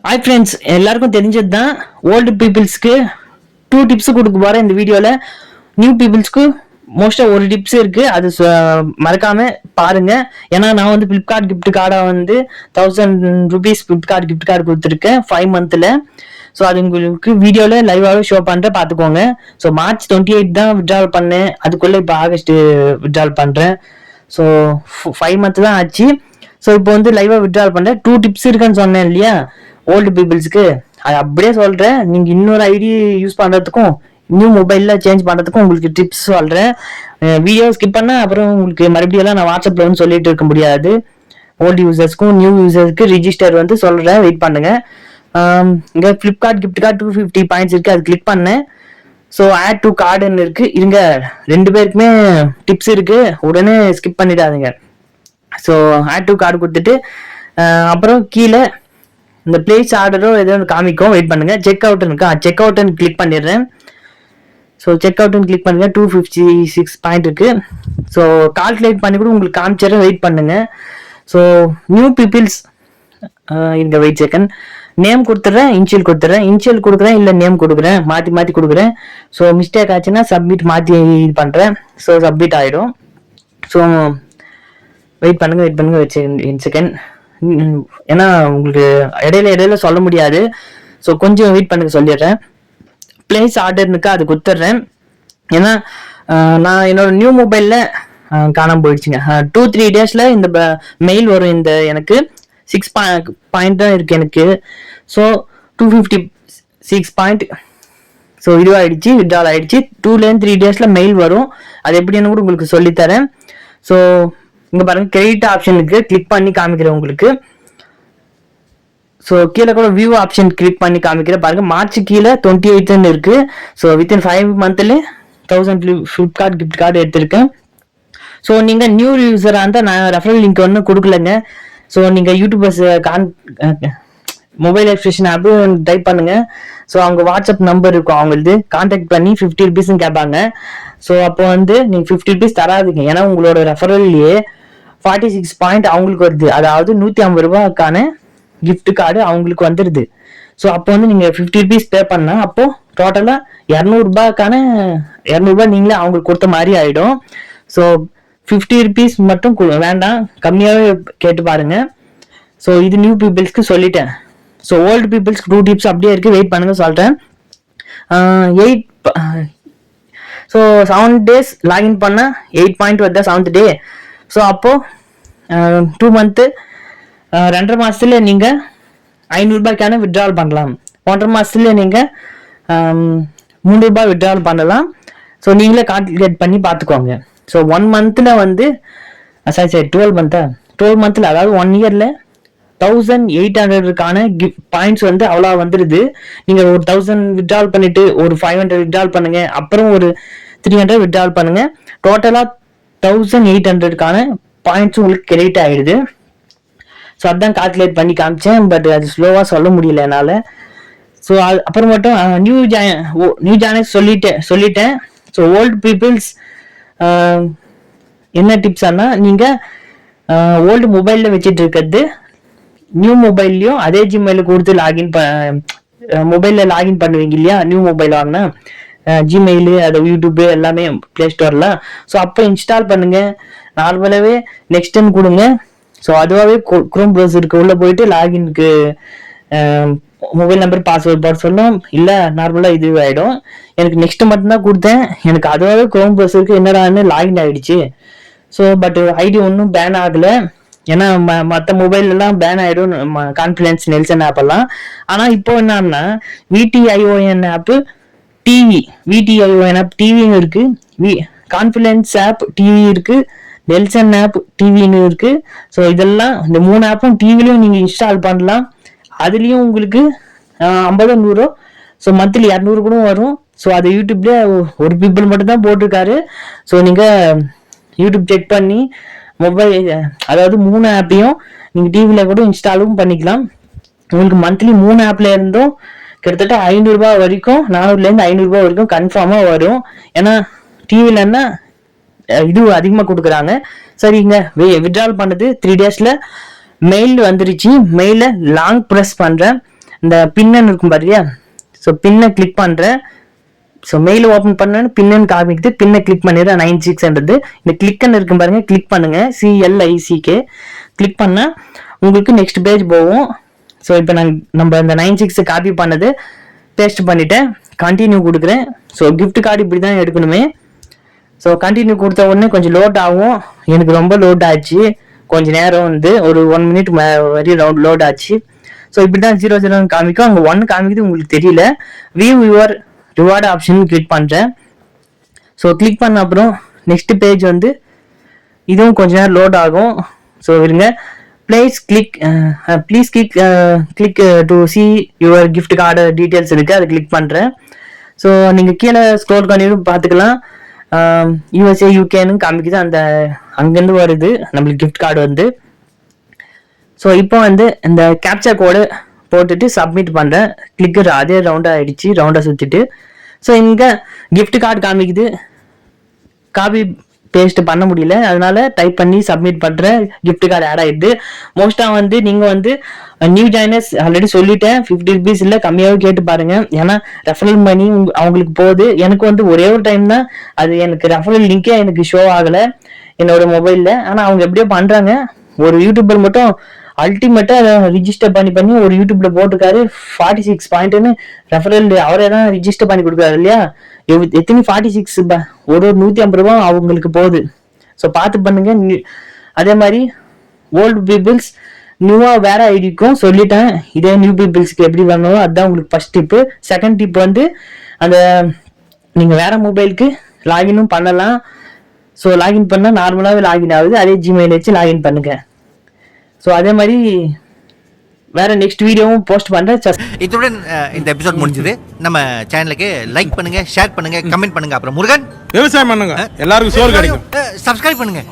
Hi friends, எல்லாருக்கும் தெரிஞ்சது தான். ஓல்டு பீப்புள்ஸ்க்கு 2 டிப்ஸ் கொடுக்க போகிறேன் இந்த வீடியோவில். நியூ பீப்புள்ஸ்க்கு மோஸ்ட்டாக ஒரு டிப்ஸ் இருக்குது, அது மறக்காம பாருங்க. ஏன்னா நான் வந்து ஃப்ளிப்கார்ட் கிஃப்ட் கார்டாக வந்து 1000 ரூபீஸ் ஃப்ளிப்கார்ட் கிஃப்ட் கார்டு கொடுத்துருக்கேன் 5 மந்த்தில். ஸோ அது உங்களுக்கு வீடியோவில் லைவாகவே ஷோ பண்ணுறேன், பார்த்துக்கோங்க. ஸோ March 28 தான் விட்ரால் பண்ணேன், அதுக்குள்ளே இப்போ ஆகஸ்ட் விட்ரால் பண்ணுறேன். ஸோ 5 மந்த் தான் ஆச்சு. ஸோ இப்போ வந்து லைவாக விட்ரால் பண்ணுறேன். 2 டிப்ஸ் இருக்குன்னு சொன்னேன் இல்லையா ஓல்டு பீப்புள்ஸ்க்கு, அது அப்படியே சொல்கிறேன். நீங்கள் இன்னொரு ஐடி யூஸ் பண்ணுறதுக்கும் நியூ மொபைலில் சேஞ்ச் பண்ணுறதுக்கும் உங்களுக்கு டிப்ஸ் சொல்கிறேன். வீடியோ ஸ்கிப் பண்ணால் அப்புறம் உங்களுக்கு மறுபடியும் நான் வாட்ஸ்அப்பில் வந்து சொல்லிட்டு இருக்க முடியாது. ஓல்டு யூசர்ஸ்க்கும் நியூ யூசர்ஸ்க்கு ரிஜிஸ்டர் வந்து சொல்கிறேன், வெயிட் பண்ணுங்கள். இங்கே ஃப்ளிப்கார்ட் கிஃப்ட் கார்டு 250 பாயிண்ட்ஸ் இருக்குது, அது கிளிக் பண்ணேன். ஸோ ஆட் டு கார்டுன்னு இருக்குது. இருங்க, 2 பேருக்குமே டிப்ஸ் இருக்குது, உடனே ஸ்கிப் பண்ணிடாதுங்க. ஸோ ஆட் டு கார்டு கொடுத்துட்டு அப்புறம் கீழே இந்த பிளேஸ் ஆர்டரோ ஏதோ காமிக்கும், வெயிட் பண்ணுங்க. செக் அவுட்னு இருக்கா, செக் அவுட்னு கிளிக் பண்ணிடுறேன். ஸோ செக் அவுட்னு கிளிக் பண்ணுங்க. 256 பாயிண்ட் இருக்கு. ஸோ கால்குலேட் பண்ணி கூட உங்களுக்கு காமிச்சிடுறேன், வெயிட் பண்ணுங்க. ஸோ நியூ பீப்புள்ஸ் இங்க வெயிட் செகண்ட். நேம் கொடுத்துட்றேன், இன்ஷியல் கொடுத்துட்றேன். இன்ஷியல் கொடுக்குறேன் இல்லை நேம் கொடுக்குறேன், மாற்றி கொடுக்குறேன். ஸோ மிஸ்டேக் ஆச்சுன்னா சப்மிட் மாற்றி இது பண்ணுறேன். ஸோ சப்மிட் ஆகிடும். ஸோ வெயிட் பண்ணுங்க வெயிட் செகண்ட். ஏன்னா உங்களுக்கு இடையில சொல்ல முடியாது. ஸோ கொஞ்சம் வெயிட் பண்ணுங்க, சொல்லிடுறேன். பிளேஸ் ஆர்டர்னுக்கு அது கொடுத்துட்றேன். ஏன்னா நான் என்னோட நியூ மொபைலில் காணாமல் போயிடுச்சுங்க. 2-3 டேஸில் இந்த மெயில் வரும். இந்த எனக்கு 6 பாயிண்ட் தான் இருக்குது எனக்கு. So 256 point. ஸோ இதுவாகிடுச்சு, விட்ரால் ஆகிடுச்சு. 2-3 டேஸில் மெயில் வரும், அது எப்படின்னு கூட உங்களுக்கு சொல்லித்தரேன். ஸோ இங்கே பாருங்க, கிரெடிட் ஆப்ஷனுக்கு கிளிக் பண்ணி காமிக்கிறேன் உங்களுக்கு. ஸோ கீழே கூட வியூ ஆப்ஷன் கிளிக் பண்ணி காமிக்கிறேன் பாருங்க. மார்ச் கீழே 28 இருக்கு. ஸோ வித்தின் 5 மந்த்ல 1000 ஃப்ளிப்கார்ட் கிஃப்ட் கார்டு எடுத்திருக்கேன். ஸோ நீங்கள் நியூ யூஸராக இருந்தால் நான் ரெஃபரல் லிங்க் ஒன்றும் கொடுக்கலங்க. ஸோ நீங்கள் யூடியூபர்ஸ் மொபைல் எக்ஸ்பிரஷன் ஆப்பு டைப் பண்ணுங்க. ஸோ அவங்க வாட்ஸ்அப் நம்பர் இருக்கும், அவங்களுக்கு கான்டாக்ட் பண்ணி 50 ருபீஸ்ன்னு கேட்பாங்க. ஸோ அப்போ வந்து நீங்கள் 50 ருபீஸ் தராதுங்க, ஏன்னா உங்களோட ரெஃபரல்லையே 46 பாயிண்ட் அவங்களுக்கு வருது. அதாவது 150 ரூபாய்க்கான கிஃப்ட் கார்டு அவங்களுக்கு வந்துடுது. ஸோ அப்போ வந்து நீங்கள் 50 ருபீஸ் பே பண்ணா அப்போ டோட்டலாக 200 ரூபாய்க்கான 200 ரூபாய் நீங்களே அவங்களுக்கு கொடுத்த மாதிரி ஆகிடும். ஸோ 50 ருபீஸ் மட்டும் வேண்டாம், கம்மியாகவே கேட்டு பாருங்க. ஸோ இது நியூ பீப்புள்ஸ்க்கு சொல்லிட்டேன். ஸோ ஓல்டு பீப்புள்ஸ்க்கு 2 டிப்ஸ் அப்படியே இருக்குது, வெயிட் பண்ணுங்க சொல்கிறேன். 8 ஸோ 7 டேஸ் லாகின் பண்ணால் 8 பாயிண்ட் வருதா 7th டே. ஸோ அப்போது 2 மந்த்து 2.5 மாதத்துல நீங்கள் 500 ரூபாய்க்கான விட்ரால் பண்ணலாம். 1.5 மாதத்துல நீங்கள் 3 ரூபாய் விட்ரால் பண்ணலாம். ஸோ நீங்களே கால்குலேட் பண்ணி பார்த்துக்கோங்க. ஸோ 1 மந்த்தில் வந்து 12 மந்த்தா 12 மந்த்தில், அதாவது 1 இயரில் 1800க்கான பாயிண்ட்ஸ் வந்து அவ்வளோ வந்துடுது. நீங்கள் ஒரு 1000 விட்ரால் பண்ணிட்டு ஒரு 500 விட்ரால் பண்ணுங்க, அப்புறம் ஒரு 300 விட்ரால் பண்ணுங்க, டோட்டலாக 1800க்கான பாயிண்ட்ஸ் உங்களுக்கு கிரெடிட் ஆகிடுது. ஸோ அதான் கால்குலேட் பண்ணி காமிச்சேன், பட் அது ஸ்லோவாக சொல்ல முடியல என்னால். ஸோ அது அப்புறம் மட்டும் நியூ ஜாயினர்ஸ் சொல்லிட்டேன். ஸோ ஓல்டு பீப்புள்ஸ் என்ன டிப்ஸ்னா, நீங்கள் ஓல்டு மொபைலில் வச்சுட்டு இருக்கிறது நியூ மொபைல்லையும் அதே ஜிமெயிலுக்கு கொடுத்து மொபைலில் லாகின் பண்ணுவீங்க இல்லையா, நியூ மொபைல் வாங்கினா ஜிமெயிலு, அது யூடியூப்பு எல்லாமே ப்ளே ஸ்டோரில். ஸோ அப்போ இன்ஸ்டால் பண்ணுங்க, நார்மலாகவே நெக்ஸ்ட்னு கொடுங்க. ஸோ அதுவாகவே குரோம் ப்ரௌசருக்கு உள்ளே போயிட்டு லாகின்க்கு மொபைல் நம்பர் பாஸ்வேர்ட் போட சொல்லும், இல்லை நார்மலாக இது ஆகிடும். எனக்கு நெக்ஸ்ட் மட்டும்தான் கொடுத்தேன், எனக்கு அதுவாகவே குரோம் ப்ரௌசருக்கு என்னடான்னு லாகின் ஆகிடுச்சு. ஸோ பட் ஐடி ஒன்றும் பேன் ஆகலை, ஏன்னா மற்ற மொபைல்லாம் பேன் ஆகிடும், கான்ஃபிடன்ஸ் நெல்சன் ஆப் எல்லாம். ஆனால் இப்போ என்னன்னா VTION ஆப்பு டிவி, VTION ஆப் டிவின்னு இருக்கு, கான்ஃபிடன்ஸ் ஆப் டிவி இருக்கு, நெல்சன் ஆப் டிவின்னு இருக்கு. ஸோ இதெல்லாம் இந்த 3 ஆப்பும் டிவிலையும் நீங்கள் இன்ஸ்டால் பண்ணலாம். அதுலேயும் உங்களுக்கு 50 100, ஸோ மந்த்லி 200 கூட வரும். ஸோ அது யூடியூப்ல ஒரு பீப்புள் மட்டும் தான் போட்டிருக்காரு. ஸோ நீங்கள் யூடியூப் செக் பண்ணி மொபைல், அதாவது 3 ஆப்பையும் நீங்கள் டிவியில் கூட இன்ஸ்டாலும் பண்ணிக்கலாம். உங்களுக்கு மந்த்லி 3 ஆப்ல இருந்தும் கிட்டத்தட்ட 500 ரூபாய் வரைக்கும், 400லேருந்து 500 ரூபாய் வரைக்கும் கன்ஃபார்மாக வரும். ஏன்னா டிவிலன்னா இது அதிகமாக கொடுக்குறாங்க. சரிங்க, விட்ரால் பண்ணது 3 டேஸில் மெயில் வந்துருச்சு. மெயில லாங் ப்ரெஸ் பண்ணுறேன். இந்த பின்னு இருக்கும் பாருயா, ஸோ பின்னை கிளிக் பண்ணுறேன். ஸோ மெயில் ஓப்பன் பண்ணேன்னு பின்னு காமிக்குது, பின்னை கிளிக் பண்ணிடுறேன் 96ன்றது. இந்த கிளிக்குன்னு இருக்கும் பாருங்க, கிளிக் பண்ணுங்க, CLICK கிளிக் பண்ணால் உங்களுக்கு நெக்ஸ்ட் பேஜ் போகும். ஸோ இப்போ நம்ம இந்த 96 காப்பி பண்ணது பேஸ்ட் பண்ணிட்டேன், கண்டினியூ கொடுக்குறேன். ஸோ கிஃப்ட் கார்டு இப்படி தான் எடுக்கணுமே. ஸோ கண்டினியூ கொடுத்த உடனே கொஞ்சம் லோட் ஆகும், எனக்கு ரொம்ப லோட் ஆச்சு, கொஞ்சம் நேரம் வந்து ஒரு 1 மினிட் வரையும் லோட் ஆச்சு. ஸோ இப்படி தான் 00 காமிக்கும், அங்கே 1 காமிக்குது உங்களுக்கு தெரியல. View your reward option click பண்ணுறேன். ஸோ கிளிக் பண்ண அப்புறம் நெக்ஸ்ட் பேஜ் வந்து இதுவும் கொஞ்ச நேரம் லோட் ஆகும். ஸோ இருங்க, please click to see your gift card details இருக்குது, அதை கிளிக் பண்ணுறேன். ஸோ நீங்கள் கீழே ஸ்க்ரோல் பண்ணி பார்த்துக்கலாம், USA UKன்னு காமிக்குது, அந்த அங்கேருந்து வருது நம்மளுக்கு கிஃப்ட் கார்டு வந்து. ஸோ இப்போ வந்து இந்த கேப்சா கோடு போட்டுட்டு சப்மிட் பண்ணுறேன், கிளிக்கர் அதே ரவுண்டாக ஆகிடுச்சு, ரவுண்டாக சுற்றிட்டு. ஸோ இங்கே கிஃப்ட் கார்டு காமிக்குது, காப்பி பேஸ்ட் பண்ண முடியல, அதனால டைப் பண்ணி சப்மிட் பண்ணுறேன், கிஃப்ட் கார்டு ஆட் ஆகிடுது. மோஸ்ட்டாக வந்து நீங்கள் வந்து நியூ ஜாயினர்ஸ் ஆல்ரெடி சொல்லிட்டேன், 50 ருபீஸ் இல்லை கம்மியாகவே கேட்டு பாருங்க, ஏன்னா ரெஃபரல் மணி அவங்களுக்கு போகுது. எனக்கு வந்து ஒரே ஒரு டைம் தான் அது, எனக்கு ரெஃபரல் லிங்கே எனக்கு ஷோ ஆகலை என்னோட மொபைலில். ஆனால் அவங்க எப்படியோ பண்ணுறாங்க. ஒரு யூடியூபர் மட்டும் அல்டிமேட்டா ரிஜிஸ்டர் பண்ணி ஒரு யூடியூப்ல போட்டிருக்காரு, 46 பாயிண்ட்னு ரெஃபரல் அவரே தான் ரிஜிஸ்டர் பண்ணி கொடுக்குறாரு இல்லையா. எத்தனை 46 ஒரு 150 ரூபா அவங்களுக்கு போகுது. ஸோ பார்த்து பண்ணுங்க. அதே மாதிரி ஓல்டு பீப்புள்ஸ் நியூவா வேற ஐடிக்கும் சொல்லிட்டேன், இதே நியூ பீப்புள்ஸ்க்கு எப்படி வரணும் அதுதான் உங்களுக்கு ஃபர்ஸ்ட் டிப்பு. செகண்ட் டிப் வந்து அந்த நீங்க வேற மொபைலுக்கு லாகினும் பண்ணலாம். ஸோ லாகின் பண்ணால் நார்மலாகவே லாகின் ஆகுது, அதே ஜிமெயில் வச்சு லாகின் பண்ணுங்க. ஸோ அதே மாதிரி வேற நெக்ஸ்ட் வீடியோவும் போஸ்ட் பண்றேன். இத்துடன் இந்த எபிசோட் முடிஞ்சது. நம்ம சேனலுக்கு லைக் பண்ணுங்க, ஷேர் பண்ணுங்க, கமெண்ட் பண்ணுங்க. அப்புறம் முருகன் விவசாயம் பண்ணுங்க, எல்லாருக்கும் சோறு கிடைக்கும். சப்ஸ்கிரைப் பண்ணுங்க.